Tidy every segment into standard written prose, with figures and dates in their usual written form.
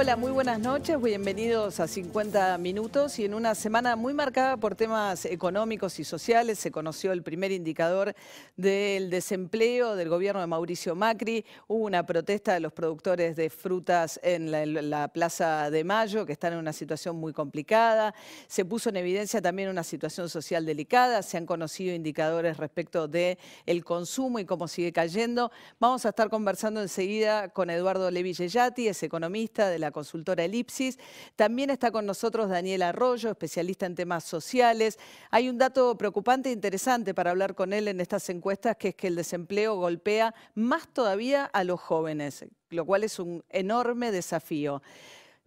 Hola, muy buenas noches, bienvenidos a 50 Minutos y en una semana muy marcada por temas económicos y sociales se conoció el primer indicador del desempleo del gobierno de Mauricio Macri. Hubo una protesta de los productores de frutas en la Plaza de Mayo que están en una situación muy complicada. Se puso en evidencia también una situación social delicada, se han conocido indicadores respecto del consumo y cómo sigue cayendo. Vamos a estar conversando enseguida con Eduardo Levi Yeyati, es economista de la consultora Elipsis. También está con nosotros Daniel Arroyo, especialista en temas sociales. Hay un dato preocupante e interesante para hablar con él en estas encuestas, que es que el desempleo golpea más todavía a los jóvenes, lo cual es un enorme desafío.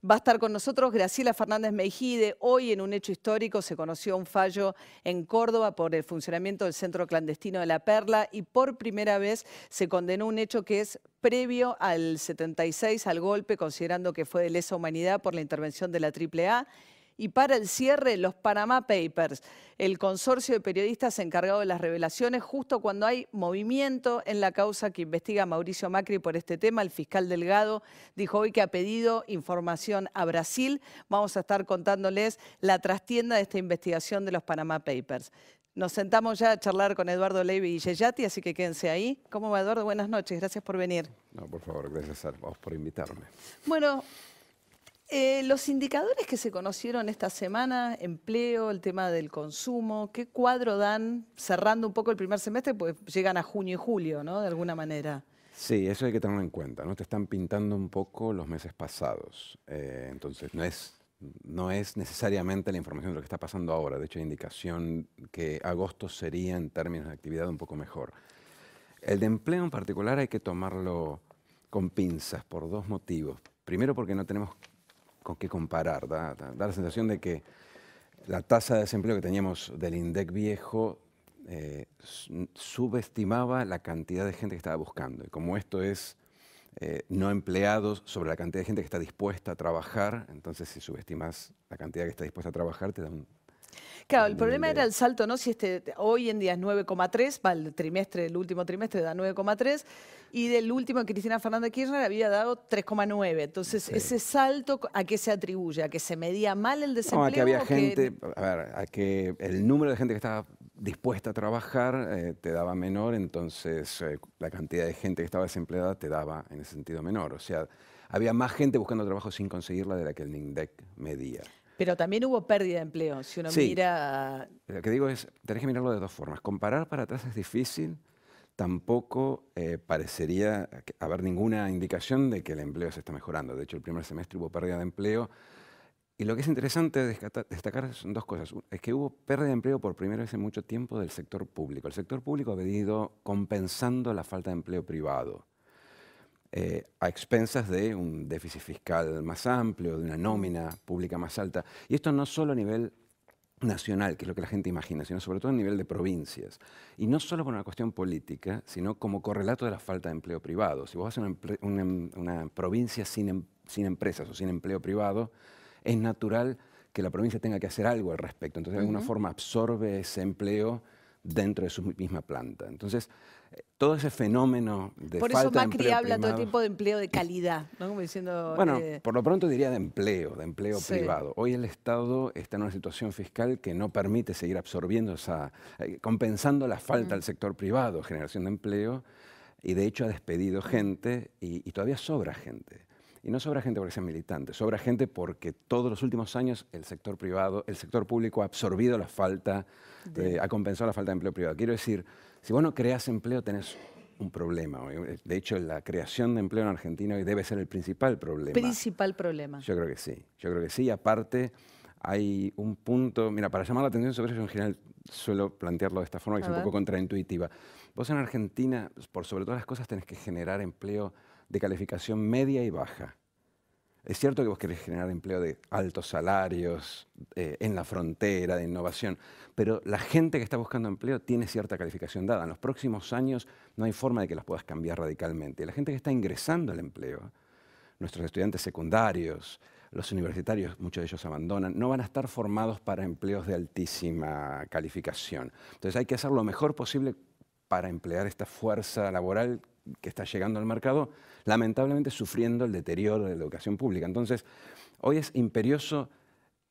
Va a estar con nosotros Graciela Fernández Meijide. Hoy, en un hecho histórico, se conoció un fallo en Córdoba por el funcionamiento del centro clandestino de La Perla y por primera vez se condenó un hecho que es previo al 76, al golpe, considerando que fue de lesa humanidad por la intervención de la AAA. Y para el cierre, los Panama Papers, el consorcio de periodistas encargado de las revelaciones, justo cuando hay movimiento en la causa que investiga Mauricio Macri por este tema. El fiscal Delgado dijo hoy que ha pedido información a Brasil. Vamos a estar contándoles la trastienda de esta investigación de los Panama Papers. Nos sentamos ya a charlar con Eduardo Levi Yeyati, así que quédense ahí. ¿Cómo va, Eduardo? Buenas noches, gracias por venir. No, por favor, gracias a vos por invitarme. Bueno, los indicadores que se conocieron esta semana, empleo, el tema del consumo, ¿qué cuadro dan cerrando un poco el primer semestre? Pues llegan a junio y julio, ¿no? De alguna manera. Sí, eso hay que tenerlo en cuenta, ¿no? Te están pintando un poco los meses pasados. Entonces, no es necesariamente la información de lo que está pasando ahora. De hecho, hay indicación que agosto sería, en términos de actividad, un poco mejor. El de empleo en particular hay que tomarlo con pinzas por dos motivos. Primero, porque no tenemos con qué comparar. Da la sensación de que la tasa de desempleo que teníamos del INDEC viejo subestimaba la cantidad de gente que estaba buscando. Y como esto es no empleados sobre la cantidad de gente que está dispuesta a trabajar, entonces si subestimas la cantidad que está dispuesta a trabajar, te da un... Claro, el problema era el salto, ¿no? Si hoy en día es 9,3, va el último trimestre da 9,3, y del último Cristina Fernández Kirchner había dado 3,9. Entonces, sí. Ese salto, ¿a qué se atribuye? ¿A que se medía mal el desempleo? No, a que había gente, a que el número de gente que estaba dispuesta a trabajar te daba menor, entonces la cantidad de gente que estaba desempleada te daba en ese sentido menor. O sea, había más gente buscando trabajo sin conseguirla de la que el INDEC medía. Pero también hubo pérdida de empleo, si uno mira... Lo que digo es, tenés que mirarlo de dos formas. Comparar para atrás es difícil, tampoco parecería haber ninguna indicación de que el empleo se está mejorando. De hecho, el primer semestre hubo pérdida de empleo. Y lo que es interesante destacar son dos cosas. Es que hubo pérdida de empleo por primera vez en mucho tiempo del sector público. El sector público ha venido compensando la falta de empleo privado. A expensas de un déficit fiscal más amplio, de una nómina pública más alta. Y esto no solo a nivel nacional, que es lo que la gente imagina, sino sobre todo a nivel de provincias. Y no solo por una cuestión política, sino como correlato de la falta de empleo privado. Si vos vas a una provincia sin empresas o sin empleo privado, es natural que la provincia tenga que hacer algo al respecto. Entonces, de alguna forma absorbe ese empleo dentro de su misma planta. Entonces, todo ese fenómeno de falta de empleo... Por eso Macri habla todo el tiempo de empleo de calidad, ¿no? Como diciendo... Bueno, por lo pronto diría de empleo privado. Hoy el Estado está en una situación fiscal que no permite seguir absorbiendo compensando la falta del sector privado, generación de empleo, y de hecho ha despedido gente y todavía sobra gente. Y no sobra gente porque sean militantes, sobra gente porque todos los últimos años el sector público ha absorbido la falta, ha compensado la falta de empleo privado. Quiero decir, si vos no creás empleo tenés un problema. De hecho, la creación de empleo en Argentina hoy debe ser el principal problema. Principal problema. Yo creo que sí, yo creo que sí. Y aparte hay un punto, mira, para llamar la atención sobre eso en general suelo plantearlo de esta forma que es un poco contraintuitiva. Vos en Argentina, por sobre todas las cosas, tenés que generar empleo de calificación media y baja. Es cierto que vos querés generar empleo de altos salarios, en la frontera, de innovación, pero la gente que está buscando empleo tiene cierta calificación dada. En los próximos años no hay forma de que las puedas cambiar radicalmente. Y la gente que está ingresando al empleo, nuestros estudiantes secundarios, los universitarios, muchos de ellos abandonan, no van a estar formados para empleos de altísima calificación. Entonces hay que hacer lo mejor posible para emplear esta fuerza laboral que está llegando al mercado, lamentablemente sufriendo el deterioro de la educación pública. Entonces, hoy es imperioso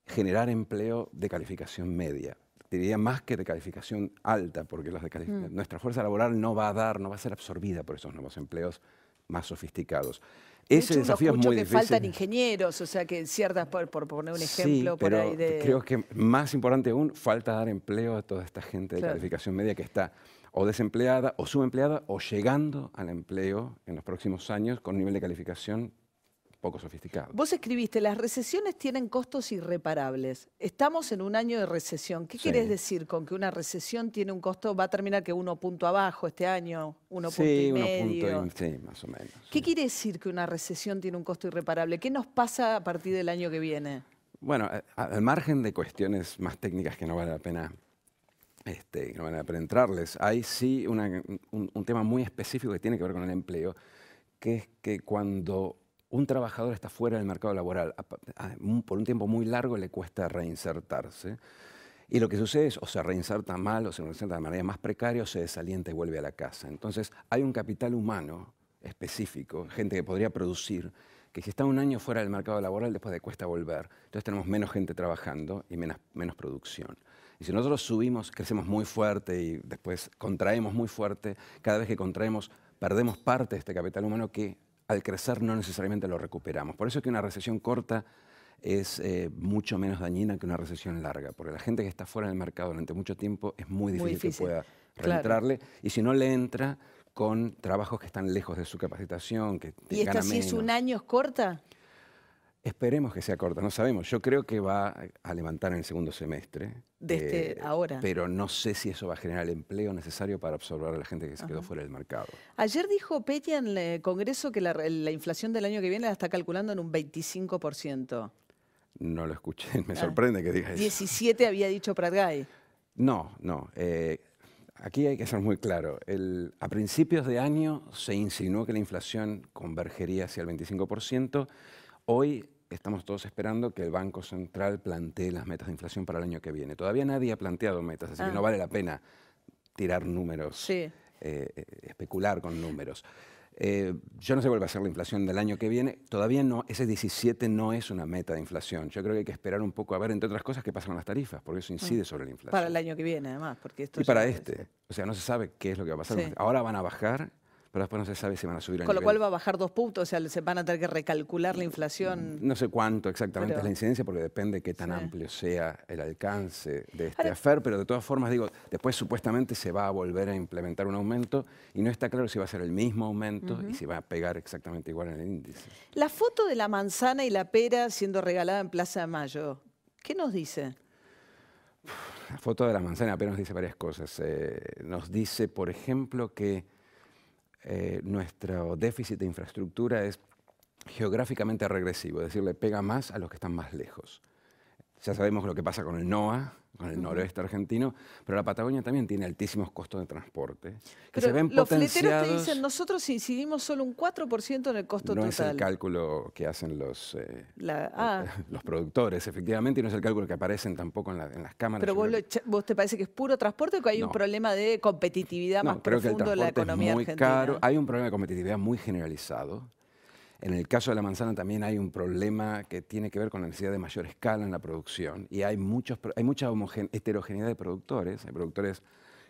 generar empleo de calificación media. Diría más que de calificación alta, porque nuestra fuerza laboral no va a ser absorbida por esos nuevos empleos más sofisticados. Ese desafío es muy difícil. Faltan ingenieros, o sea que ciertas, por poner un ejemplo por ahí de... creo que más importante aún, falta dar empleo a toda esta gente de calificación media que está o desempleada o subempleada o llegando al empleo en los próximos años con un nivel de calificación poco sofisticado. Vos escribiste, las recesiones tienen costos irreparables. Estamos en un año de recesión. ¿Qué querés decir con que una recesión tiene un costo? Va a terminar que 1 punto abajo este año, 1 punto y medio. Sí, más o menos. ¿Qué quiere decir que una recesión tiene un costo irreparable? ¿Qué nos pasa a partir del año que viene? Bueno, al margen de cuestiones más técnicas que no vale la pena entrarles, hay sí un tema muy específico que tiene que ver con el empleo, que es que cuando un trabajador está fuera del mercado laboral por un tiempo muy largo, le cuesta reinsertarse. Y lo que sucede es o se reinserta mal, o se reinserta de manera más precaria, o se desalienta y vuelve a la casa. Entonces hay un capital humano específico, gente que podría producir, que si está un año fuera del mercado laboral, después le cuesta volver. Entonces tenemos menos gente trabajando y menos producción. Y si nosotros crecemos muy fuerte y después contraemos muy fuerte, cada vez que contraemos perdemos parte de este capital humano que al crecer no necesariamente lo recuperamos. Por eso es que una recesión corta es mucho menos dañina que una recesión larga, porque la gente que está fuera del mercado durante mucho tiempo es muy difícil que pueda reentrarle, y si no le entra con trabajos que están lejos de su capacitación, que ¿Y esta sí es un año corta? Esperemos que sea corta, no sabemos. Yo creo que va a levantar en el segundo semestre. Ahora. Pero no sé si eso va a generar el empleo necesario para absorber a la gente que se quedó fuera del mercado. Ayer dijo Peña en el Congreso que la inflación del año que viene la está calculando en un 25%. No lo escuché, me sorprende que diga eso. 17 había dicho Pratgay. No. Aquí hay que ser muy claro. A principios de año se insinuó que la inflación convergería hacia el 25%. Hoy estamos todos esperando que el Banco Central plantee las metas de inflación para el año que viene. Todavía nadie ha planteado metas, así que no vale la pena tirar números, especular con números. Yo no sé cuál va a ser la inflación del año que viene. Todavía no, ese 17 no es una meta de inflación. Yo creo que hay que esperar un poco a ver, entre otras cosas, qué pasa con las tarifas, porque eso incide sobre la inflación. Para el año que viene, además. Porque esto y para O sea, no se sabe qué es lo que va a pasar. Ahora van a bajar, pero después no se sabe si van a subir. Con lo cual va a bajar 2 puntos, o sea, se van a tener que recalcular la inflación. No sé cuánto exactamente es la incidencia, porque depende qué tan amplio sea el alcance de este affair, pero de todas formas, digo, después supuestamente se va a volver a implementar un aumento y no está claro si va a ser el mismo aumento y si va a pegar exactamente igual en el índice. La foto de la manzana y la pera siendo regalada en Plaza de Mayo, ¿qué nos dice? La foto de la manzana y la pera nos dice varias cosas. Nos dice, por ejemplo, que nuestro déficit de infraestructura es geográficamente regresivo, es decir, le pega más a los que están más lejos. Ya sabemos lo que pasa con el NOA, con el noroeste argentino, pero la Patagonia también tiene altísimos costos de transporte. Que se ven los fleteros potenciados. te dicen, nosotros incidimos solo un 4% en el costo total. No es el cálculo que hacen los productores, efectivamente, y no es el cálculo que aparecen tampoco en las cámaras. Pero vos te parece que es puro transporte o que hay un problema de competitividad más profundo de la economía argentina? Caro. Hay un problema de competitividad muy generalizado. En el caso de la manzana también hay un problema que tiene que ver con la necesidad de mayor escala en la producción y hay mucha heterogeneidad de productores. Hay productores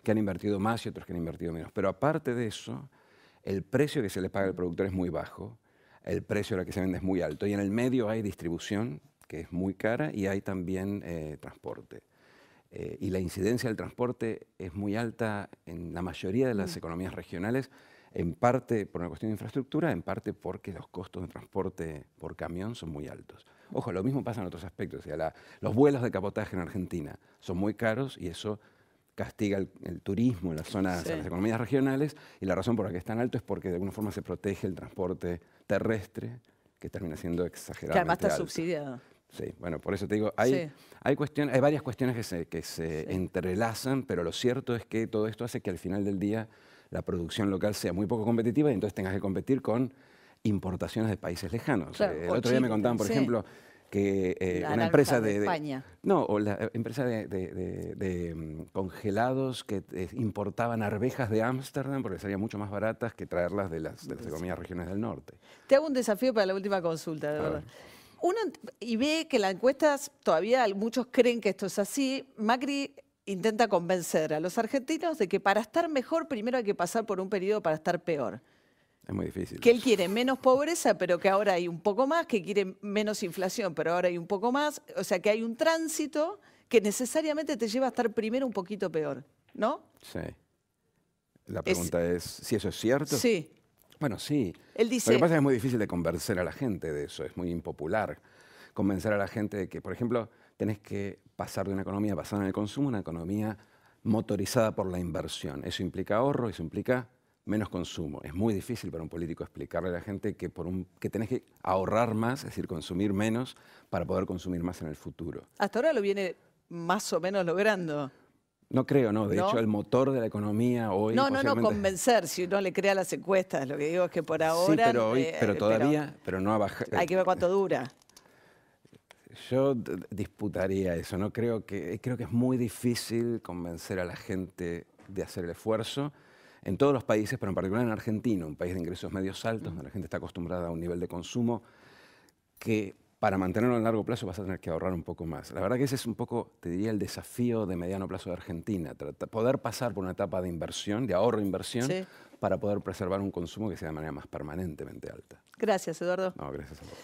que han invertido más y otros que han invertido menos. Pero aparte de eso, el precio que se le paga al productor es muy bajo, el precio a la que se vende es muy alto y en el medio hay distribución, que es muy cara, y hay también transporte. Y la incidencia del transporte es muy alta en la mayoría de las economías regionales, en parte por una cuestión de infraestructura, en parte porque los costos de transporte por camión son muy altos. Ojo, lo mismo pasa en otros aspectos. O sea, los vuelos de cabotaje en Argentina son muy caros y eso castiga el turismo en las zonas, en las economías regionales, y la razón por la que es tan alto es porque de alguna forma se protege el transporte terrestre, que termina siendo exageradamente que además está alto. Subsidiado. Sí, bueno, por eso te digo, hay varias cuestiones que se entrelazan, pero lo cierto es que todo esto hace que al final del día la producción local sea muy poco competitiva y entonces tengas que competir con importaciones de países lejanos. Claro, el otro día me contaban, por ejemplo, que una Naranja empresa de España. No, o la empresa congelados que importaban arvejas de Ámsterdam porque salían mucho más baratas que traerlas de las economías regiones del norte. Te hago un desafío para la última consulta, de verdad. Uno y ve que las encuestas, todavía muchos creen que esto es así. Macri intenta convencer a los argentinos de que para estar mejor primero hay que pasar por un periodo para estar peor. Es muy difícil. Que él quiere menos pobreza, pero que ahora hay un poco más, que quiere menos inflación, pero ahora hay un poco más. O sea, que hay un tránsito que necesariamente te lleva a estar primero un poquito peor, ¿no? Sí. La pregunta es si eso es cierto. Sí. Bueno, sí. Él dice... Lo que pasa es que es muy difícil de convencer a la gente de eso, es muy impopular. Convencer a la gente de que, por ejemplo, tenés que pasar de una economía basada en el consumo a una economía motorizada por la inversión. Eso implica ahorro, eso implica menos consumo. Es muy difícil para un político explicarle a la gente que, que tenés que ahorrar más, es decir, consumir menos para poder consumir más en el futuro. Hasta ahora lo viene más o menos logrando. No creo, no. De ¿No? hecho, el motor de la economía hoy... No, convencer, si uno le crea las encuestas. Lo que digo es que por ahora... Sí, pero, pero todavía, pero no ha bajado. Hay que ver cuánto dura. Yo disputaría eso. No creo que es muy difícil convencer a la gente de hacer el esfuerzo. En todos los países, pero en particular en Argentina, un país de ingresos medios altos, donde la gente está acostumbrada a un nivel de consumo que para mantenerlo a largo plazo vas a tener que ahorrar un poco más. La verdad que ese es un poco, te diría, el desafío de mediano plazo de Argentina. Poder pasar por una etapa de inversión, de ahorro-inversión, sí, para poder preservar un consumo que sea de manera más permanentemente alta. Gracias, Eduardo. No, gracias a vos.